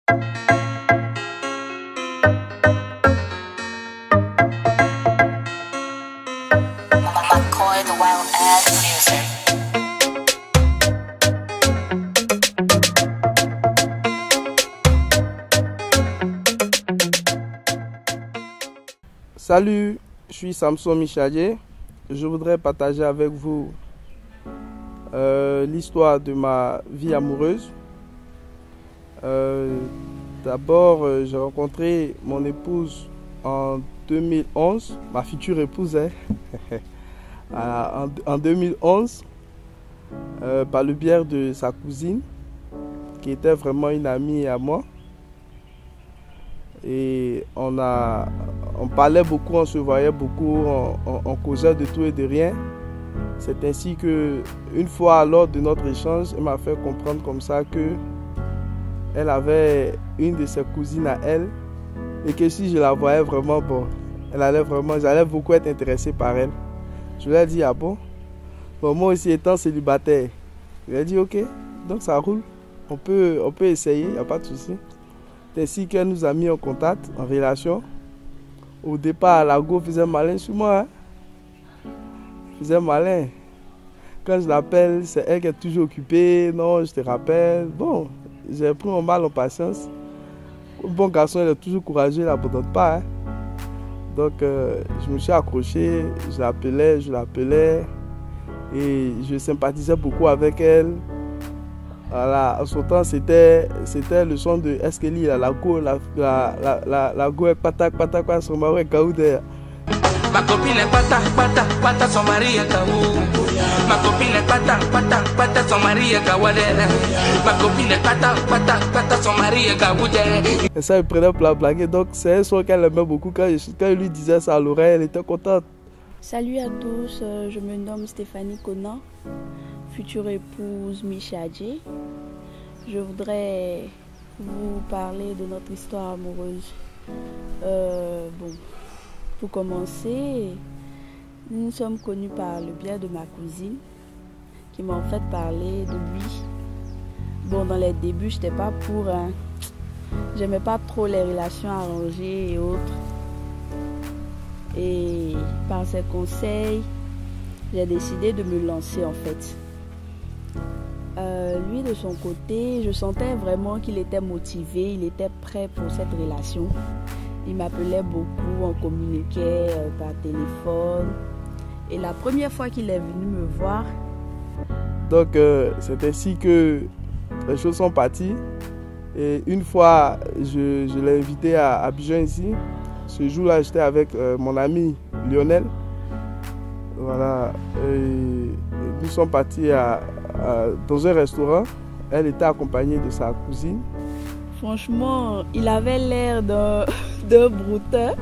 McCoy, the wild ass producer. Salut, je suis Samson Michadier. Je voudrais partager avec vous l'histoire de ma vie amoureuse. D'abord, j'ai rencontré mon épouse en 2011, ma future épouse, en 2011, par le biais de sa cousine, qui était vraiment une amie à moi. Et on parlait beaucoup, on se voyait beaucoup, on causait de tout et de rien. C'est ainsi que, une fois lors de notre échange, elle m'a fait comprendre comme ça que elle avait une de ses cousines à elle et que si je la voyais vraiment, bon, j'allais beaucoup être intéressé par elle. Je lui ai dit, ah bon? Bon, moi aussi étant célibataire, je lui ai dit, ok, donc ça roule, on peut essayer, il n'y a pas de souci. C'est ainsi qu'elle nous a mis en contact, en relation. Au départ, la go faisait malin sur moi. Faisait malin. Quand je l'appelle, c'est elle qui est toujours occupée. Non, je te rappelle. Bon, j'ai pris mon mal en patience. Un bon garçon, il est toujours courageux, il n'abandonne pas. Donc, je me suis accroché, je l'appelais. Et je sympathisais beaucoup avec elle. Voilà, en son temps, c'était le son de Eskeli, la go est patak, son mari est kaoudé. Ma copine est patak, son mari est kaou. Ma copine est patak, son mari est kaouadé. Ma copine est patak, son mari est kaoudé. Et ça, il prenait pour la blaguer. Donc, c'est un son qu'elle aimait beaucoup. Quand je lui disais ça à l'oreille, elle était contente. Salut à tous, je me nomme Stéphanie Conan, future épouse Michadier. Je voudrais vous parler de notre histoire amoureuse. Bon, pour commencer, nous nous sommes connus par le biais de ma cousine qui m'a en fait parlé de lui. Bon, dans les débuts, j'étais pas pour, j'aimais pas trop les relations arrangées et autres. Et par ses conseils, j'ai décidé de me lancer en fait. Lui de son côté, je sentais vraiment qu'il était motivé, il était prêt pour cette relation. Il m'appelait beaucoup, on communiquait par téléphone. Et la première fois qu'il est venu me voir... Donc c'est ainsi que les choses sont parties. Et une fois, je l'ai invité à Abidjan ici. Ce jour-là, j'étais avec mon ami Lionel. Voilà. Et nous sommes partis dans un restaurant. Elle était accompagnée de sa cousine. Franchement, il avait l'air d'un brouteur.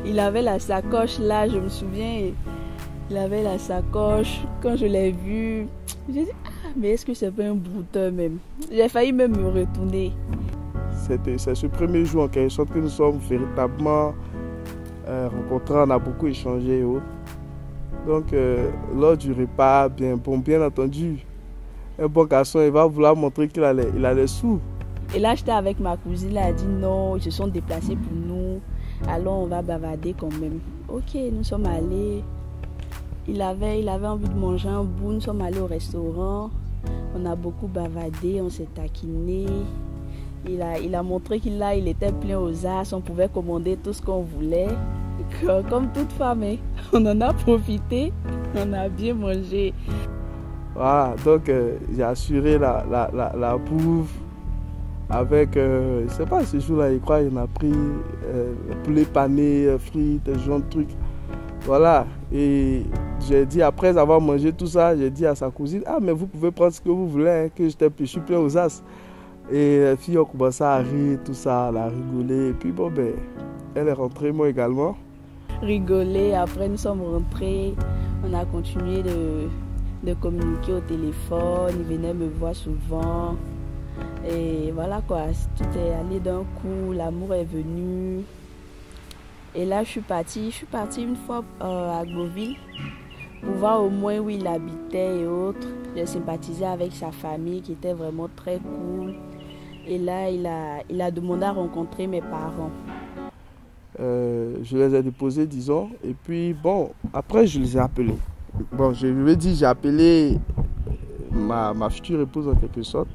Il avait la sacoche là, je me souviens. Il avait la sacoche. Quand je l'ai vu, j'ai dit, ah, mais est-ce que c'est pas un brouteur même? J'ai failli même me retourner. C'est ce premier jour en quelque sorte que nous sommes véritablement rencontrés, on a beaucoup échangé et autres. Donc, lors du repas, bien entendu, un bon garçon, il va vouloir montrer qu'il a les sous. Et là, j'étais avec ma cousine, elle a dit non, ils se sont déplacés pour nous, alors on va bavarder quand même. Ok, nous sommes allés, il avait envie de manger un bout, nous sommes allés au restaurant, on a beaucoup bavardé, on s'est taquiné. Il a montré qu'il était plein aux as, on pouvait commander tout ce qu'on voulait. Comme toute femme, on en a profité, on a bien mangé. Voilà, donc j'ai assuré la bouffe avec, je ne sais pas, ce jour-là, je crois qu'il en a pris poulet pané, frites, ce genre de trucs. Voilà, et j'ai dit, après avoir mangé tout ça, j'ai dit à sa cousine, ah mais vous pouvez prendre ce que vous voulez, que je suis plein aux as. Et les filles ont commencé à rire, tout ça, à rigoler. Et puis bon, ben, elle est rentrée, moi également. Rigoler, après nous sommes rentrés, on a continué de communiquer au téléphone, il venait me voir souvent. Et voilà quoi, tout est allé d'un coup, l'amour est venu. Et là, je suis partie une fois à Gloville pour voir au moins où il habitait et autres. J'ai sympathisé avec sa famille qui était vraiment très cool. Et là, il a demandé à rencontrer mes parents. Je les ai déposés, disons. Et puis, bon, après, je les ai appelés. Bon, je lui ai dit, j'ai appelé ma future épouse en quelque sorte.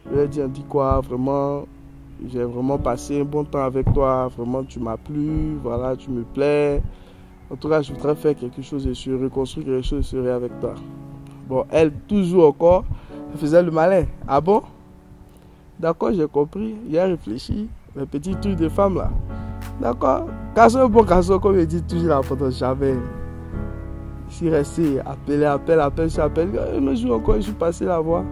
Je lui ai dit, on dit quoi, vraiment, j'ai vraiment passé un bon temps avec toi. Vraiment, tu m'as plu, voilà, tu me plais. En tout cas, je voudrais faire quelque chose et je reconstruire quelque chose et serai avec toi. Bon, elle, toujours encore, elle faisait le malin. Ah bon? D'accord, j'ai compris. Il a réfléchi. Les petits trucs de femmes là. D'accord. Garçon, bon garçon, comme il dit toujours là pendant jamais. Je suis resté, appelé. Un jour encore, je suis passé la voir.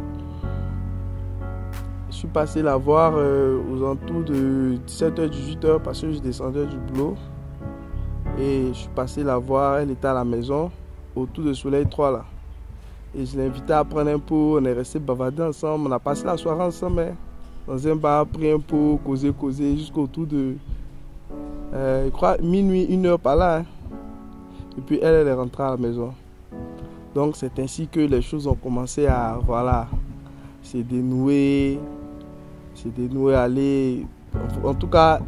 Je suis passé la voir aux alentours de 17h, 18h parce que je descendais du boulot. Et je suis passé la voir, elle était à la maison, autour de Soleil 3 là. Et je l'ai invité à prendre un pot, on est resté bavarder ensemble, on a passé la soirée ensemble. Hein. Dans un bar, pris un pot, causé, jusqu'autour de, je crois, minuit, 1h par là. Hein. Et puis elle est rentrée à la maison. Donc c'est ainsi que les choses ont commencé à, voilà, se dénouer, aller, en tout cas,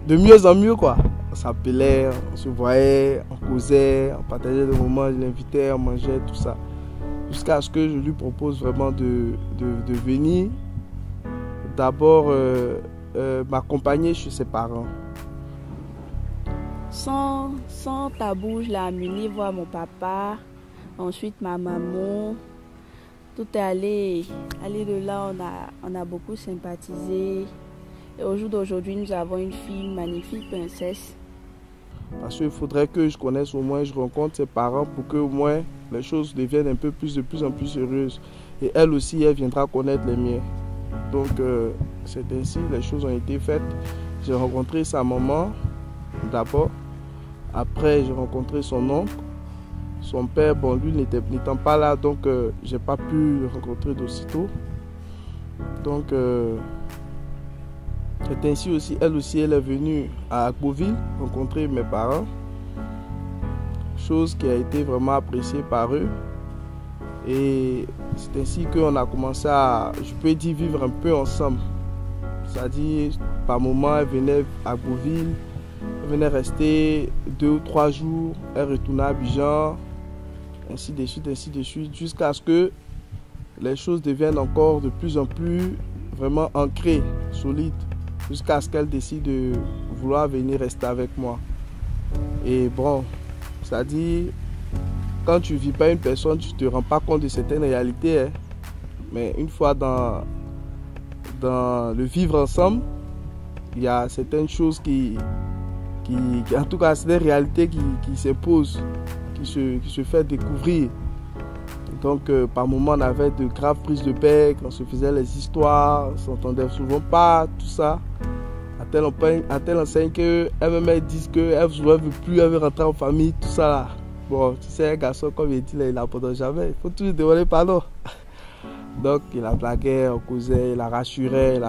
de mieux en mieux quoi. On s'appelait, on se voyait, on causait, on partageait des moments, je l'invitais, on mangeait, tout ça. Jusqu'à ce que je lui propose vraiment de venir d'abord m'accompagner chez ses parents. Sans tabou, je l'ai amené voir mon papa, ensuite ma maman. Tout est allé de là, on a beaucoup sympathisé. Et au jour d'aujourd'hui, nous avons une fille, une magnifique princesse. Parce qu'il faudrait que je connaisse au moins, je rencontre ses parents pour que au moins les choses deviennent de plus en plus sérieuses. Et elle aussi, elle viendra connaître les miens. Donc c'est ainsi, les choses ont été faites. J'ai rencontré sa maman d'abord. Après, j'ai rencontré son oncle. Son père, bon, lui n'étant pas là, donc j'ai pas pu le rencontrer d'aussitôt. Donc c'est ainsi aussi, elle est venue à Beauville rencontrer mes parents. Chose qui a été vraiment appréciée par eux. Et c'est ainsi qu'on a commencé à, je peux dire, vivre un peu ensemble. C'est-à-dire, par moment, elle venait à Beauville, elle venait rester 2 ou 3 jours, elle retournait à Abidjan, ainsi de suite, jusqu'à ce que les choses deviennent encore de plus en plus vraiment ancrées, solides, jusqu'à ce qu'elle décide de vouloir venir rester avec moi. Et bon, c'est-à-dire, quand tu ne vis pas une personne, tu ne te rends pas compte de certaines réalités. Hein. Mais une fois dans le vivre ensemble, il y a certaines choses qui en tout cas, c'est des réalités qui s'imposent, qui se fait découvrir. Donc, par moments, on avait de graves prises de bec, on se faisait les histoires, on ne s'entendait souvent pas, tout ça. À telle enseigne qu'elle-même dit qu'elle ne veut plus, elle veut rentrer en famille, tout ça là. Bon, tu sais, un garçon, comme il dit, là, il n'abandonne jamais. Il faut toujours demander pardon. Donc, il la blaguait, on causait, il la rassurait.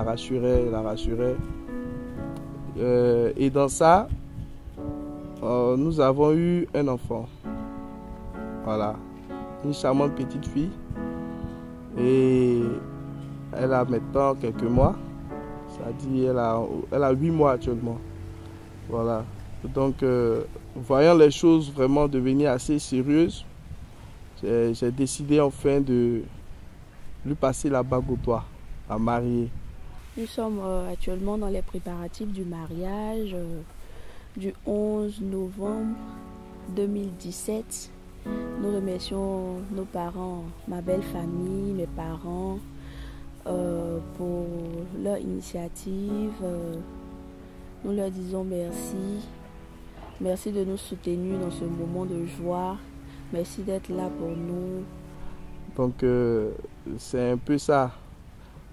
Et dans ça, nous avons eu un enfant. Voilà. Une charmante petite fille. Et elle a maintenant quelques mois. C'est-à-dire, elle a 8 mois actuellement. Voilà. Donc, voyant les choses vraiment devenir assez sérieuses, j'ai décidé enfin de lui passer la bague au doigt, à marier. Nous sommes actuellement dans les préparatifs du mariage du 11 novembre 2017. Nous remercions nos parents, ma belle famille, mes parents, pour leur initiative. Nous leur disons merci. Merci de nous soutenir dans ce moment de joie. Merci d'être là pour nous. Donc, c'est un peu ça.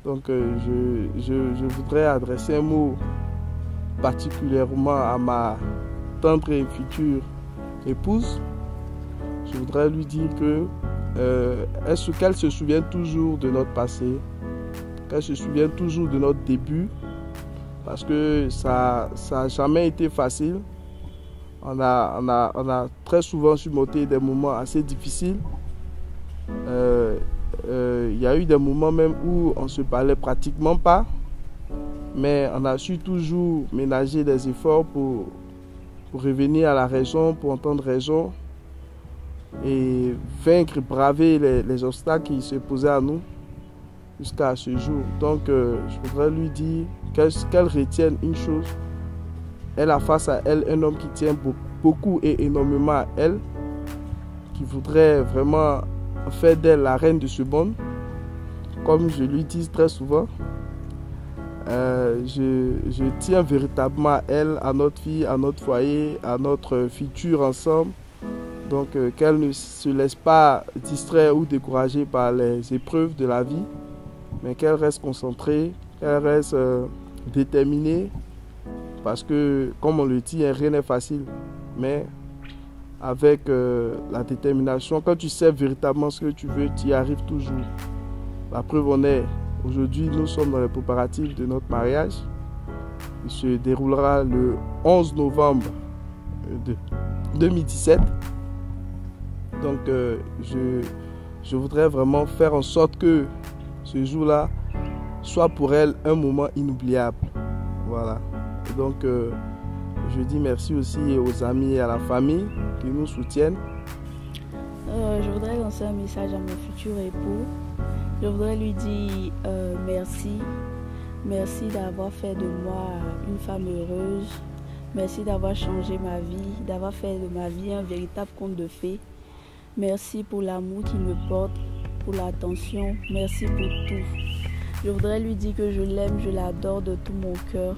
Donc, je voudrais adresser un mot particulièrement à ma tendre et future épouse. Je voudrais lui dire qu'elle se souvient toujours de notre passé, qu'elle se souvient toujours de notre début, parce que ça n'a jamais été facile. On a très souvent surmonté des moments assez difficiles. Il y a eu des moments même où on ne se parlait pratiquement pas, mais on a su toujours ménager des efforts pour revenir à la raison, pour entendre raison et vaincre, braver les obstacles qui se posaient à nous jusqu'à ce jour. Donc je voudrais lui dire qu'elle retienne une chose. Elle a face à elle un homme qui tient beaucoup et énormément à elle, qui voudrait vraiment faire d'elle la reine de ce monde, comme je lui dis très souvent. Je tiens véritablement à elle, à notre fille, à notre foyer, à notre futur ensemble. Donc qu'elle ne se laisse pas distraire ou décourager par les épreuves de la vie, mais qu'elle reste concentrée, qu'elle reste déterminée, parce que comme on le dit, rien n'est facile, mais avec la détermination, quand tu sais véritablement ce que tu veux, tu y arrives toujours. La preuve en est, aujourd'hui nous sommes dans les préparatifs de notre mariage. Il se déroulera le 11 novembre 2017. Donc je voudrais vraiment faire en sorte que ce jour-là soit pour elle un moment inoubliable. Voilà. Et donc je dis merci aussi aux amis et à la famille qui nous soutiennent. Je voudrais lancer un message à mon futur époux. Je voudrais lui dire merci. Merci d'avoir fait de moi une femme heureuse. Merci d'avoir changé ma vie, d'avoir fait de ma vie un véritable conte de fées. Merci pour l'amour qu'il me porte, pour l'attention. Merci pour tout. Je voudrais lui dire que je l'aime, je l'adore de tout mon cœur.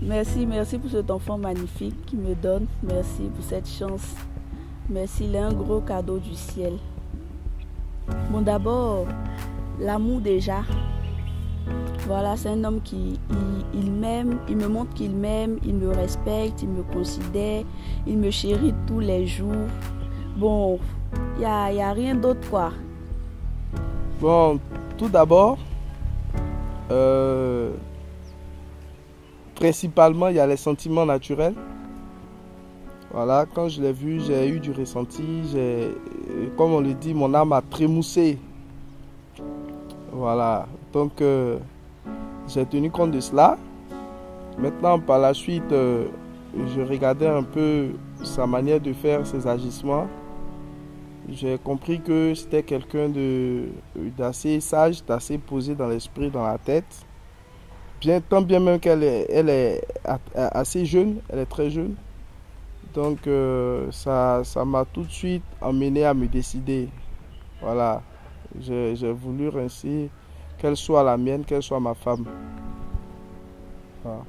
Merci pour cet enfant magnifique qu'il me donne. Merci pour cette chance. Merci, il est un gros cadeau du ciel. Bon, d'abord, l'amour déjà. Voilà, c'est un homme qui il m'aime, il me montre qu'il m'aime, il me respecte, il me considère, il me chérit tous les jours. Bon, il y a rien d'autre quoi. Bon, tout d'abord, principalement, il y a les sentiments naturels. Voilà, quand je l'ai vu, j'ai eu du ressenti. Comme on le dit, mon âme a trémoussé. Voilà, donc j'ai tenu compte de cela. Maintenant, par la suite, je regardais un peu sa manière de faire, ses agissements. J'ai compris que c'était quelqu'un d'assez sage, d'assez posé dans l'esprit, dans la tête. Tant bien même qu'elle est assez jeune, elle est très jeune. Donc ça m'a tout de suite emmené à me décider. Voilà, j'ai voulu ainsi qu'elle soit la mienne, qu'elle soit ma femme. Voilà.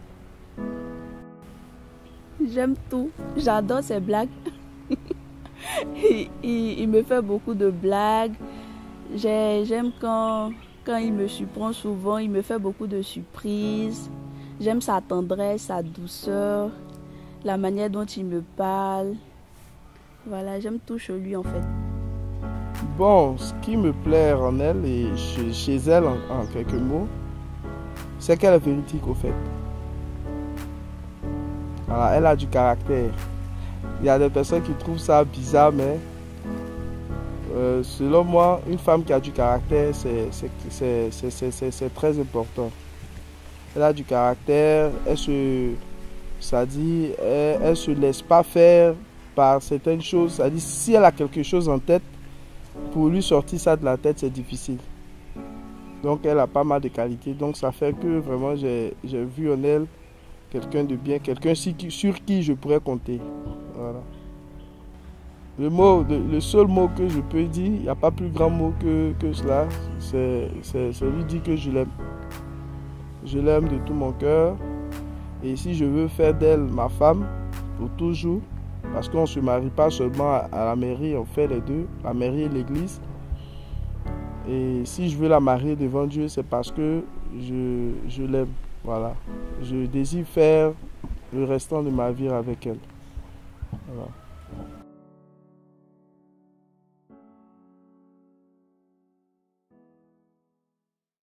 J'aime tout, j'adore ses blagues. il me fait beaucoup de blagues. J'aime quand il me surprend souvent, il me fait beaucoup de surprises. J'aime sa tendresse, sa douceur, la manière dont il me parle. Voilà, j'aime tout chez lui en fait. Bon, ce qui me plaît en elle et chez elle en quelques mots, c'est qu'elle est véridique au fait. Voilà, elle a du caractère. Il y a des personnes qui trouvent ça bizarre, mais selon moi, une femme qui a du caractère, c'est très important. Elle a du caractère, elle se laisse pas faire par certaines choses. C'est-à-dire, si elle a quelque chose en tête, pour lui sortir ça de la tête, c'est difficile. Donc, elle a pas mal de qualités. Donc, ça fait que vraiment, j'ai vu en elle quelqu'un de bien, quelqu'un sur qui je pourrais compter. Voilà. Le seul mot que je peux dire, il n'y a pas plus grand mot que cela, c'est lui dire que je l'aime. Je l'aime de tout mon cœur. Et si je veux faire d'elle ma femme pour toujours, parce qu'on ne se marie pas seulement à la mairie, on fait les deux, la mairie et l'église. Et si je veux la marier devant Dieu, c'est parce que je l'aime. Voilà. Je désire faire le restant de ma vie avec elle. Voilà.